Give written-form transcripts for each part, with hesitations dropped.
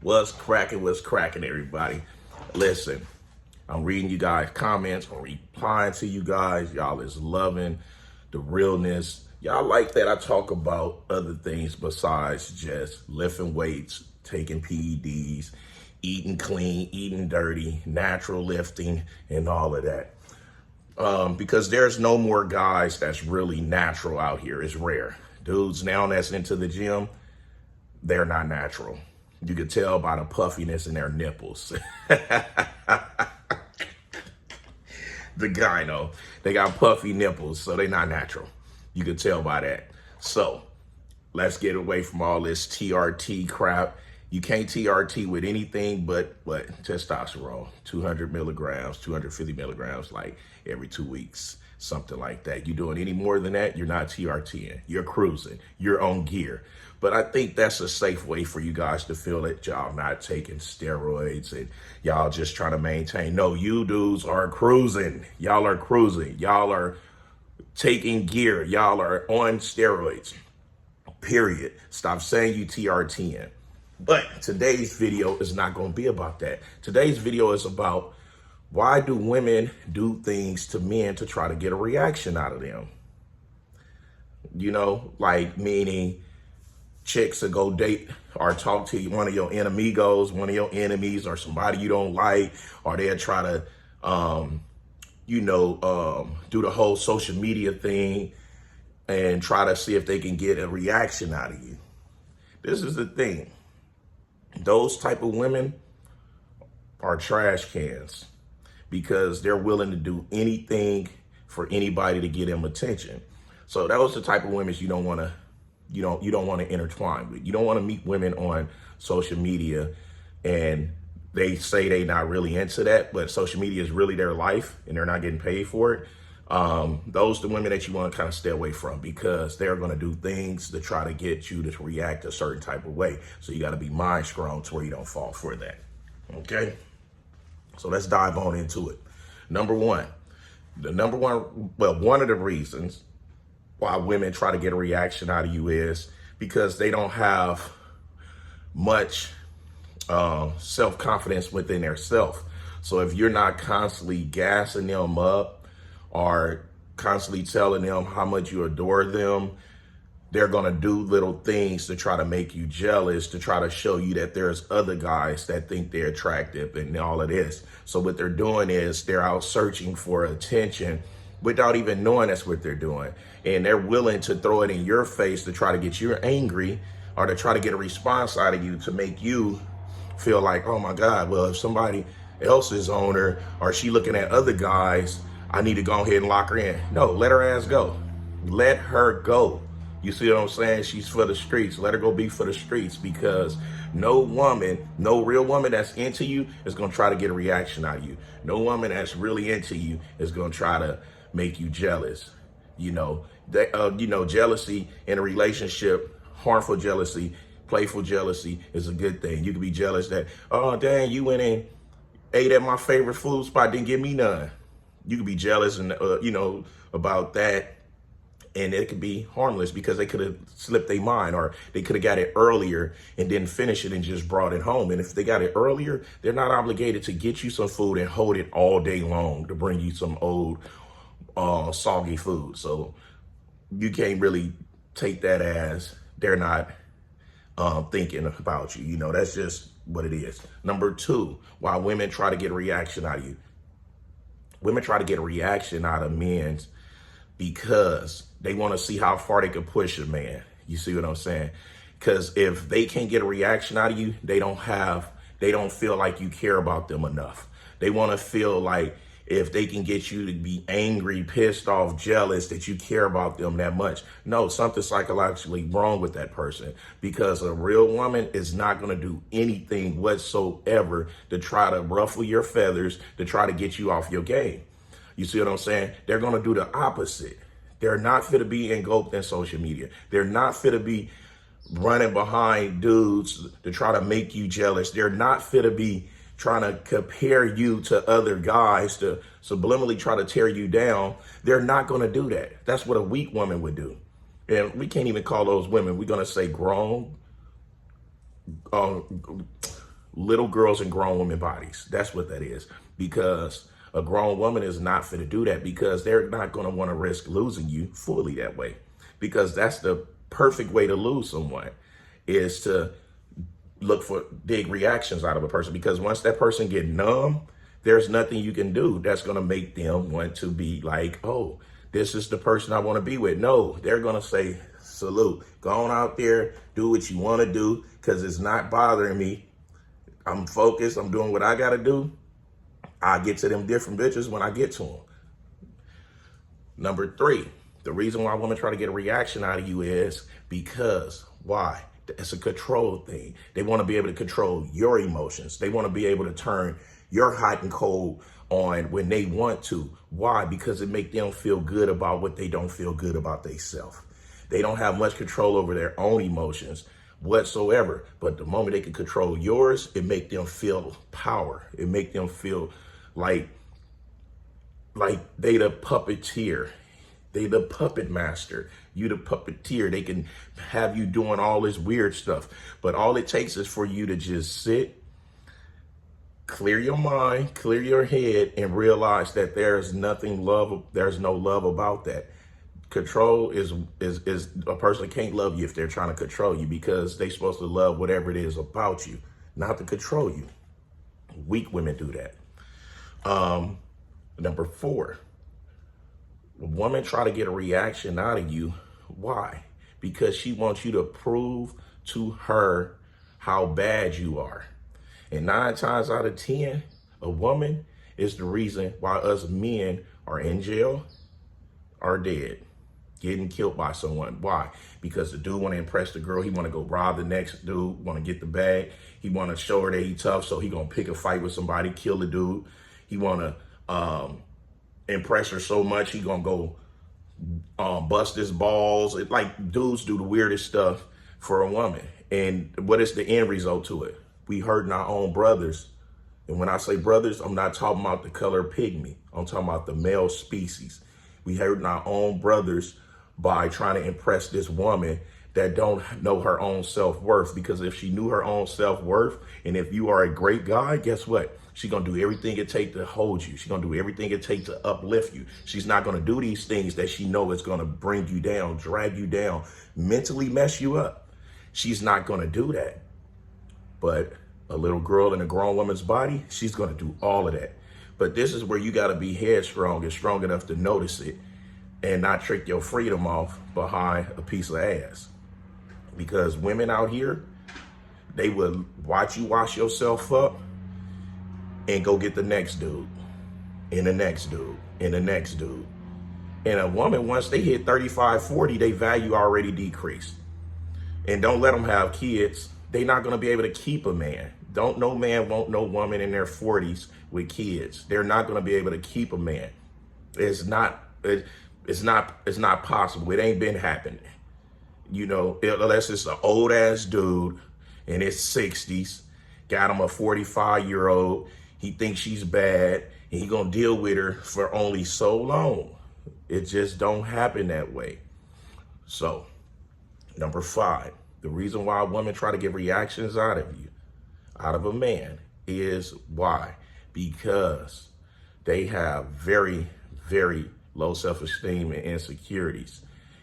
What's cracking, everybody? Listen, I'm reading you guys' comments, I'm replying to you guys. Y'all is loving the realness. Y'all like that I talk about other things besides just lifting weights, taking PEDs, eating clean, eating dirty, natural lifting, and all of that. Because there's no more guys that's really natural out here. It's rare. Dudes now that's into the gym, they're not natural. You could tell by the puffiness in their nipples. The gyno, they got puffy nipples, so they're not natural. You could tell by that. So let's get away from all this TRT crap. You can't TRT with anything but what? Testosterone, 200 milligrams, 250 milligrams, like every 2 weeks, something like that. You doing any more than that, you're not TRTing. You're cruising. You're on gear. But I think that's a safe way for you guys to feel that y'all not taking steroids and y'all just trying to maintain. No, you dudes are cruising. Y'all are cruising. Y'all are taking gear. Y'all are on steroids. Period. Stop saying you TRTing. But today's video is not going to be about that. Today's video is about why do women do things to men to try to get a reaction out of them? You know, like meaning chicks to go date or talk to one of your enemigos, one of your enemies, or somebody you don't like, or they'll try to, do the whole social media thing and try to see if they can get a reaction out of you. This is the thing. Those type of women are trash cans because they're willing to do anything for anybody to get them attention. So that was the type of women you don't want to intertwine with. You don't want to meet women on social media and they say they not really into that, but social media is really their life and they're not getting paid for it. Those are the women that you want to kind of stay away from because they're going to do things to try to get you to react a certain type of way. So you got to be mind strong to where you don't fall for that. Okay. So let's dive on into it. One of the reasons why women try to get a reaction out of you is because they don't have much self-confidence within their self. So if you're not constantly gassing them up or constantly telling them how much you adore them, they're going to do little things to try to make you jealous, to try to show you that there's other guys that think they're attractive and all of this. So what they're doing is they're out searching for attention without even knowing that's what they're doing. And they're willing to throw it in your face to try to get you angry or to try to get a response out of you to make you feel like, oh my God, well, if somebody else is on her or she looking at other guys, I need to go ahead and lock her in. No, let her ass go. Let her go. You see what I'm saying? She's for the streets. Let her go be for the streets because no woman, no real woman that's into you is going to try to get a reaction out of you. No woman that's really into you is going to try to make you jealous. Jealousy in a relationship, harmful jealousy, playful jealousy is a good thing. You can be jealous that, oh, dang, you went and ate at my favorite food spot, didn't give me none. You could be jealous and, about that. And it could be harmless because they could have slipped their mind or they could have got it earlier and didn't finish it and just brought it home. And if they got it earlier, they're not obligated to get you some food and hold it all day long to bring you some old, soggy food. So you can't really take that as they're not thinking about you. That's just what it is. Number two, why women try to get a reaction out of you. Women try to get a reaction out of men because they want to see how far they can push a man. You see what I'm saying? Because if they can't get a reaction out of you, they don't feel like you care about them enough. They want to feel like if they can get you to be angry, pissed off, jealous, that you care about them that much. No, something's psychologically wrong with that person because a real woman is not going to do anything whatsoever to try to ruffle your feathers, to try to get you off your game. You see what I'm saying? They're going to do the opposite. They're not fit to be engulfed in social media. They're not fit to be running behind dudes to try to make you jealous. They're not fit to be trying to compare you to other guys to subliminally try to tear you down. They're not going to do that. That's what a weak woman would do. And we can't even call those women. We're going to say grown, little girls and grown women bodies. That's what that is. Because a grown woman is not fit to do that, because they're not going to want to risk losing you fully that way. Because that's the perfect way to lose someone, is to look for big reactions out of a person. Because once that person get numb, there's nothing you can do that's going to make them want to be like, oh, this is the person I want to be with. No, they're going to say, salute, go on out there, do what you want to do, because it's not bothering me. I'm focused. I'm doing what I got to do. I get to them different bitches when I get to them. Number 3, the reason why women try to get a reaction out of you is because, why? It's a control thing. They want to be able to control your emotions. They want to be able to turn your hot and cold on when they want to. Why? Because it make them feel good about what they don't feel good about themselves. They don't have much control over their own emotions whatsoever. But the moment they can control yours, it make them feel power. It make them feel like they the puppeteer. They the puppet master. You the puppeteer. They can have you doing all this weird stuff. But all it takes is for you to just sit, clear your mind, clear your head, and realize that there's no love about that. Control is a person can't love you if they're trying to control you, because they're supposed to love whatever it is about you, not to control you. Weak women do that. Number 4, a woman try to get a reaction out of you. Why? Because she wants you to prove to her how bad you are. And 9 times out of 10, a woman is the reason why us men are in jail or dead, getting killed by someone. Why? Because the dude want to impress the girl. He want to go rob the next dude, want to get the bag. He want to show her that he tough, so he going to pick a fight with somebody, kill the dude. He want to impress her so much, he going to go bust his balls. Like, dudes do the weirdest stuff for a woman. And what is the end result to it? We hurting our own brothers. And when I say brothers, I'm not talking about the color pygmy. I'm talking about the male species. We hurting our own brothers by trying to impress this woman that don't know her own self-worth. Because if she knew her own self-worth, and if you are a great guy, guess what? She's going to do everything it takes to hold you. She's going to do everything it takes to uplift you. She's not going to do these things that she knows is going to bring you down, drag you down, mentally mess you up. She's not going to do that. But a little girl in a grown woman's body, she's going to do all of that. But this is where you got to be headstrong and strong enough to notice it and not trick your freedom off behind a piece of ass. Because women out here, they will watch you wash yourself up and go get the next dude, and the next dude, and the next dude. And a woman, once they hit 35, 40, they value already decreased. And don't let them have kids. They're not going to be able to keep a man. No man want no woman in their 40s with kids. They're not going to be able to keep a man. It's not possible. It ain't been happening. You know, unless it's an old ass dude in his 60s, got him a 45-year-old. He thinks she's bad, and he gonna deal with her for only so long. It just don't happen that way. So, number 5, the reason why women try to get reactions out of you, out of a man, is why? Because they have very, very low self-esteem and insecurities.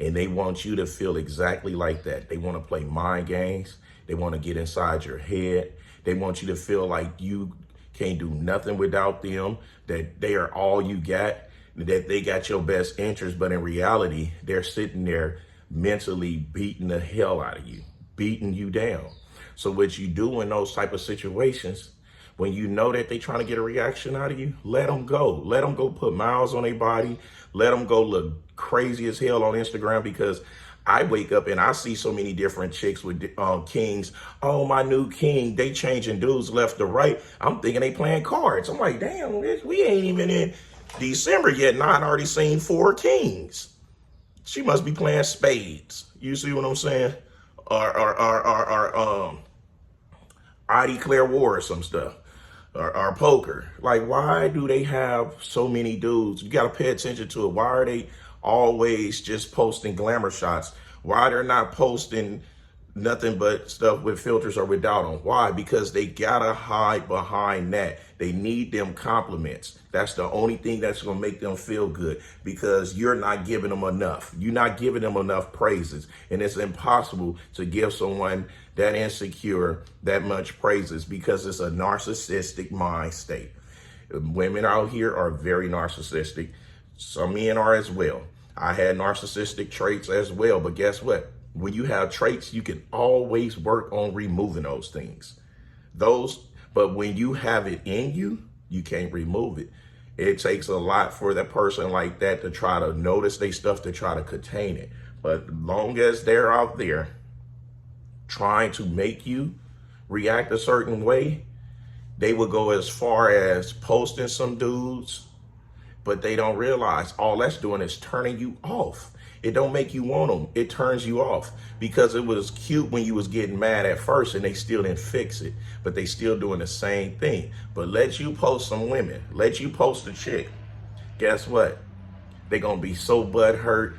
And they want you to feel exactly like that. They want to play mind games. They want to get inside your head. They want you to feel like you can't do nothing without them, that they are all you got, that they got your best interest. But in reality, they're sitting there mentally beating the hell out of you, beating you down. So what you do in those type of situations, when you know that they trying to get a reaction out of you, let them go. Let them go put miles on their body. Let them go look crazy as hell on Instagram, because I wake up and I see so many different chicks with kings. Oh, my new king. They changing dudes left to right. I'm thinking they playing cards. I'm like, damn, we ain't even in December yet, and I've already seen 4 kings. She must be playing spades. You see what I'm saying? Or I declare war or some stuff. Or poker. Like, why do they have so many dudes? You got to pay attention to it. Why are they always just posting glamour shots? Why they're not posting nothing but stuff with filters or without them. Why? Because they gotta hide behind that. They need them compliments. That's the only thing that's gonna make them feel good, because you're not giving them enough. You're not giving them enough praises. And it's impossible to give someone that insecure that much praises, because it's a narcissistic mind state. Women out here are very narcissistic. Some men are as well. I had narcissistic traits as well, but guess what? When you have traits, you can always work on removing those things. But when you have it in you, you can't remove it. It takes a lot for that person like that to try to notice their stuff, to try to contain it. But long as they're out there trying to make you react a certain way, they will go as far as posting some dudes, but they don't realize all that's doing is turning you off. It don't make you want them. It turns you off, because it was cute when you was getting mad at first and they still didn't fix it, but they still doing the same thing. But let you post some women, let you post a chick, guess what? They gonna be so butthurt.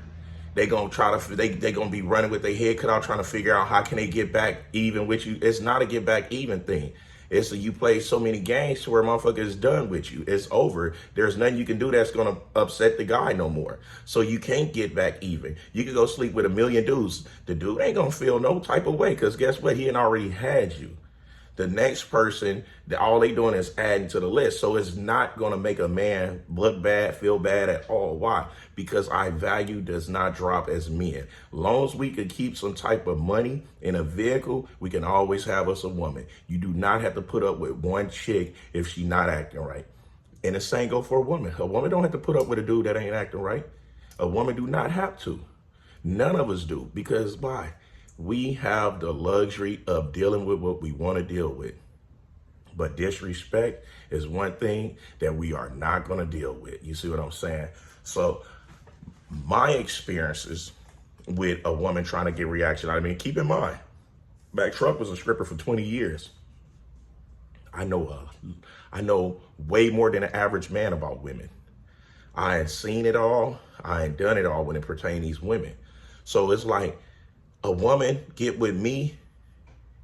They gonna they gonna be running with their head cut out, trying to figure out how can they get back even with you. It's not a get back even thing. It's you play so many games to where motherfucker is done with you. It's over. There's nothing you can do that's going to upset the guy no more. So you can't get back even. You can go sleep with a million dudes. The dude ain't going to feel no type of way, because guess what? He ain't already had you. The next person, all they doing is adding to the list. So it's not going to make a man look bad, feel bad at all. Why? Because our value does not drop as men. Long as we can keep some type of money in a vehicle, we can always have us a woman. You do not have to put up with one chick if she not acting right. And the same go for a woman. A woman don't have to put up with a dude that ain't acting right. A woman do not have to. None of us do. Because why? We have the luxury of dealing with what we want to deal with. But disrespect is one thing that we are not going to deal with. You see what I'm saying? So my experiences with a woman trying to get reaction out of me, keep in mind, Mack Truck was a stripper for 20 years. I know way more than an average man about women. I ain't seen it all. I ain't done it all when it pertains to these women. So it's like, a woman get with me,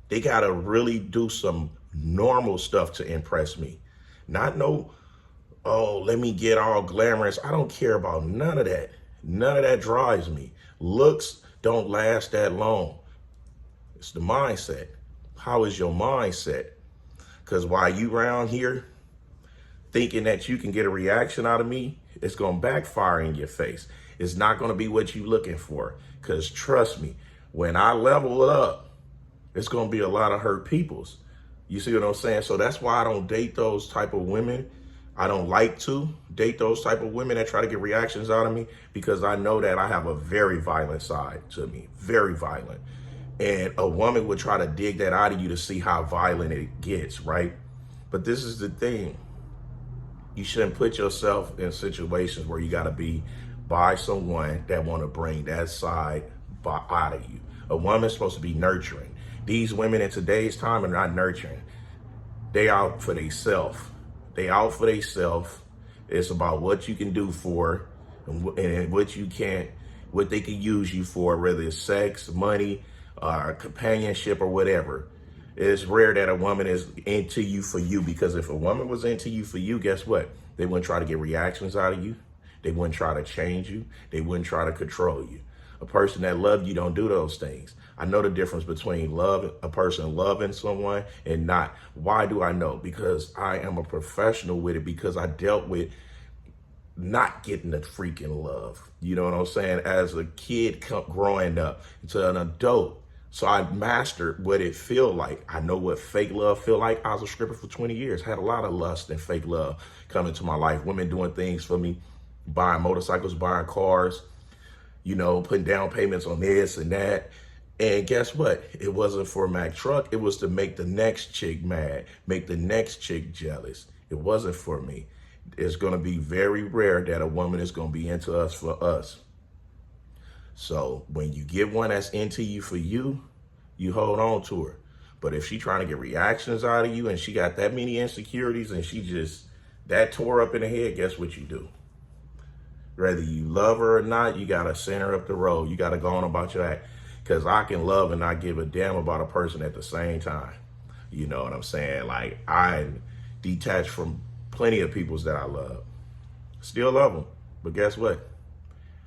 they gotta really do some normal stuff to impress me. Not no, oh, let me get all glamorous. I don't care about none of that. None of that drives me. Looks don't last that long. It's the mindset. How is your mindset? Because while you around here thinking that you can get a reaction out of me, it's gonna backfire in your face. It's not gonna be what you looking for. Because trust me, when I level up, it's going to be a lot of hurt peoples. You see what I'm saying? So that's why I don't date those type of women. I don't like to date those type of women that try to get reactions out of me, because I know that I have a very violent side to me, very violent. And a woman would try to dig that out of you to see how violent it gets, right? But this is the thing. You shouldn't put yourself in situations where you got to be by someone that want to bring that side out of you. A woman's supposed to be nurturing. These women in today's time are not nurturing. They out for themselves. They out for themselves. It's about what you can do for and what you can't, what they can use you for, whether it's sex, money, companionship, or whatever. It's rare that a woman is into you for you, because if a woman was into you for you, guess what? They wouldn't try to get reactions out of you. They wouldn't try to change you. They wouldn't try to control you. A person that loves you don't do those things. I know the difference between a person loving someone and not. Why do I know? Because I am a professional with it, because I dealt with not getting the freaking love. You know what I'm saying? As a kid growing up to an adult. So I mastered what it feel like. I know what fake love feel like. I was a stripper for 20 years. Had a lot of lust and fake love come into my life. Women doing things for me, buying motorcycles, buying cars, you know, putting down payments on this and that. And guess what? It wasn't for Mack Truck. It was to make the next chick mad, make the next chick jealous. It wasn't for me. It's going to be very rare that a woman is going to be into us for us. So when you get one that's into you for you, you hold on to her. But if she trying to get reactions out of you and she got that many insecurities and she just that tore up in the head, guess what you do? Whether you love her or not, you got to send her up the road. You got to go on about your act. because I can love and not give a damn about a person at the same time. You know what I'm saying? Like, I'm detached from plenty of peoples that I love. Still love them, but guess what?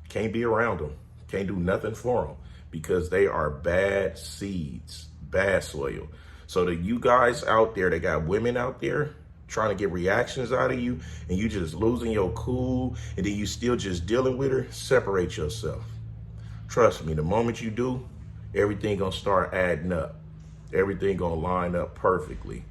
Can't be around them. Can't do nothing for them because they are bad seeds, bad soil. So that you guys out there that got women out there trying to get reactions out of you and you just losing your cool and then you still just dealing with her, separate yourself. Trust me, the moment you do, everything gonna start adding up. Everything gonna line up perfectly.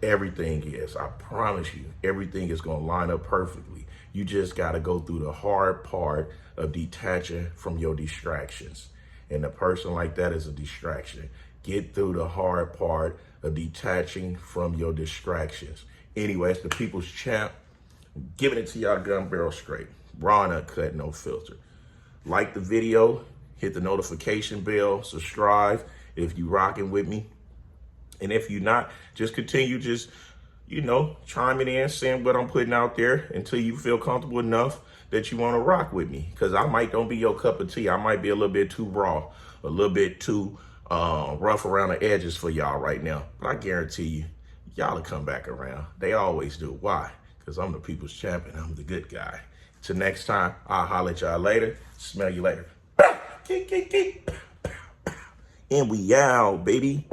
Everything is, I promise you, everything is gonna line up perfectly. You just gotta go through the hard part of detaching from your distractions. And a person like that is a distraction. Get through the hard part of detaching from your distractions. Anyway, it's the People's Champ. Giving it to y'all gun barrel straight. Raw and uncut, no filter. Like the video, hit the notification bell, subscribe if you rocking with me. And if you're not, just continue chiming in, saying what I'm putting out there until you feel comfortable enough that you want to rock with me. Because I might don't be your cup of tea. I might be a little bit too raw, a little bit too rough around the edges for y'all right now. But I guarantee you, y'all will come back around. They always do. Why? Because I'm the people's champion. I'm the good guy. Till next time, I'll holler at y'all later. Smell you later. And we out, baby.